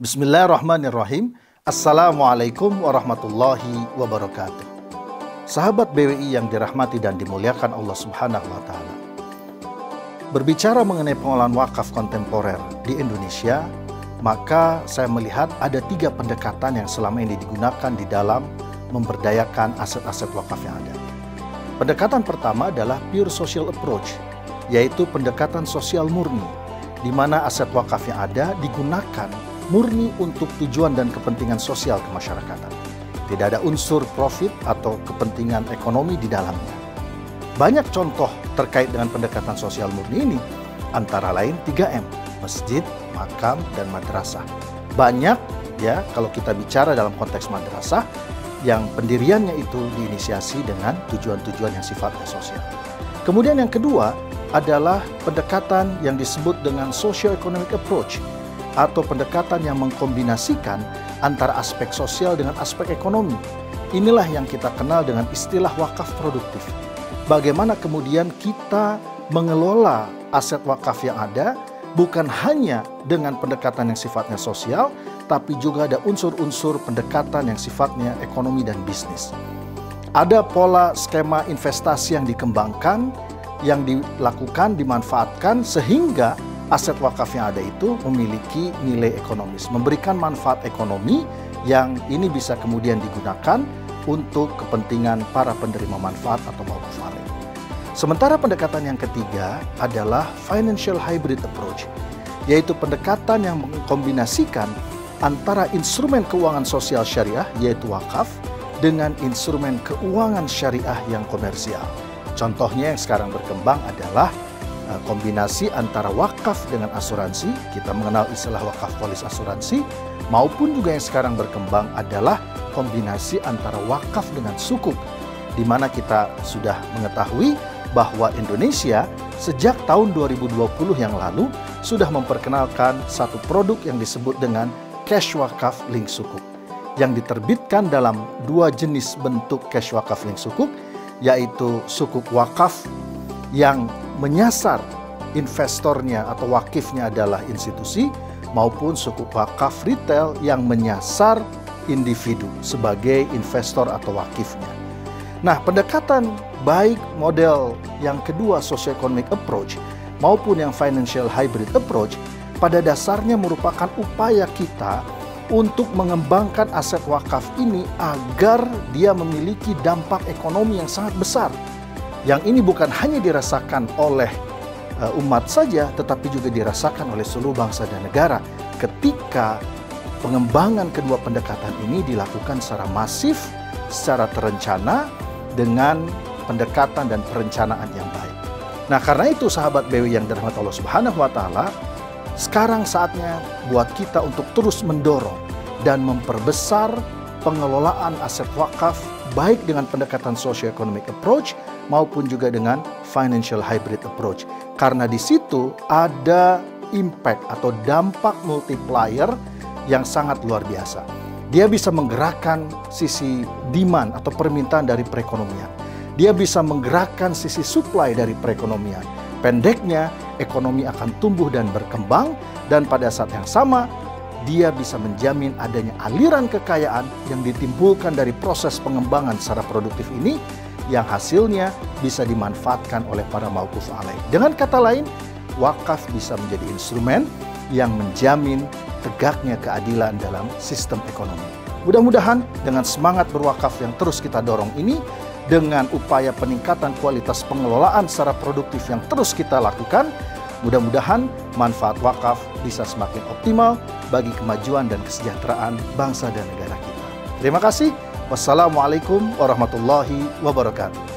Bismillahirrahmanirrahim. Assalamualaikum warahmatullahi wabarakatuh. Sahabat BWI yang dirahmati dan dimuliakan Allah Subhanahu wa Ta'ala. Berbicara mengenai pengelolaan wakaf kontemporer di Indonesia, maka saya melihat ada 3 pendekatan yang selama ini digunakan di dalam memberdayakan aset-aset wakaf yang ada. Pendekatan pertama adalah pure social approach, yaitu pendekatan sosial murni, di mana aset wakaf yang ada digunakan murni untuk tujuan dan kepentingan sosial kemasyarakatan. Tidak ada unsur profit atau kepentingan ekonomi di dalamnya. Banyak contoh terkait dengan pendekatan sosial murni ini, antara lain 3M, masjid, makam, dan madrasah. Banyak ya, kalau kita bicara dalam konteks madrasah, yang pendiriannya itu diinisiasi dengan tujuan-tujuan yang sifatnya sosial. Kemudian yang kedua adalah pendekatan yang disebut dengan socio-economic approach, atau pendekatan yang mengkombinasikan antara aspek sosial dengan aspek ekonomi. Inilah yang kita kenal dengan istilah wakaf produktif. Bagaimana kemudian kita mengelola aset wakaf yang ada, bukan hanya dengan pendekatan yang sifatnya sosial, tapi juga ada unsur-unsur pendekatan yang sifatnya ekonomi dan bisnis. Ada pola skema investasi yang dikembangkan, yang dilakukan, dimanfaatkan, sehingga aset wakaf yang ada itu memiliki nilai ekonomis, memberikan manfaat ekonomi yang ini bisa kemudian digunakan untuk kepentingan para penerima manfaat atau mauquf alaih. Sementara pendekatan yang ketiga adalah financial hybrid approach, yaitu pendekatan yang mengkombinasikan antara instrumen keuangan sosial syariah, yaitu wakaf, dengan instrumen keuangan syariah yang komersial. Contohnya yang sekarang berkembang adalah kombinasi antara wakaf dengan asuransi. Kita mengenal istilah wakaf polis asuransi, maupun juga yang sekarang berkembang adalah kombinasi antara wakaf dengan sukuk, di mana kita sudah mengetahui bahwa Indonesia sejak tahun 2020 yang lalu sudah memperkenalkan satu produk yang disebut dengan cash wakaf link sukuk, yang diterbitkan dalam 2 jenis bentuk cash wakaf link sukuk, yaitu sukuk wakaf yang menyasar investornya atau wakifnya adalah institusi, maupun sukuk wakaf retail yang menyasar individu sebagai investor atau wakifnya. Nah, pendekatan baik model yang kedua socio-economic approach maupun yang financial hybrid approach pada dasarnya merupakan upaya kita untuk mengembangkan aset wakaf ini agar dia memiliki dampak ekonomi yang sangat besar. Yang ini bukan hanya dirasakan oleh umat saja, tetapi juga dirasakan oleh seluruh bangsa dan negara ketika pengembangan kedua pendekatan ini dilakukan secara masif, secara terencana, dengan pendekatan dan perencanaan yang baik. Nah, karena itu sahabat BWI yang dirahmati Allah Subhanahu wa Ta'ala, sekarang saatnya buat kita untuk terus mendorong dan memperbesar pengelolaan aset wakaf, baik dengan pendekatan socio-economic approach maupun juga dengan financial hybrid approach. Karena di situ ada impact atau dampak multiplier yang sangat luar biasa. Dia bisa menggerakkan sisi demand atau permintaan dari perekonomian. Dia bisa menggerakkan sisi supply dari perekonomian. Pendeknya, ekonomi akan tumbuh dan berkembang, dan pada saat yang sama dia bisa menjamin adanya aliran kekayaan yang ditimbulkan dari proses pengembangan secara produktif ini, yang hasilnya bisa dimanfaatkan oleh para mauquf alaih. Dengan kata lain, wakaf bisa menjadi instrumen yang menjamin tegaknya keadilan dalam sistem ekonomi. Mudah-mudahan dengan semangat berwakaf yang terus kita dorong ini, dengan upaya peningkatan kualitas pengelolaan secara produktif yang terus kita lakukan, mudah-mudahan manfaat wakaf bisa semakin optimal bagi kemajuan dan kesejahteraan bangsa dan negara kita. Terima kasih. Wassalamualaikum warahmatullahi wabarakatuh.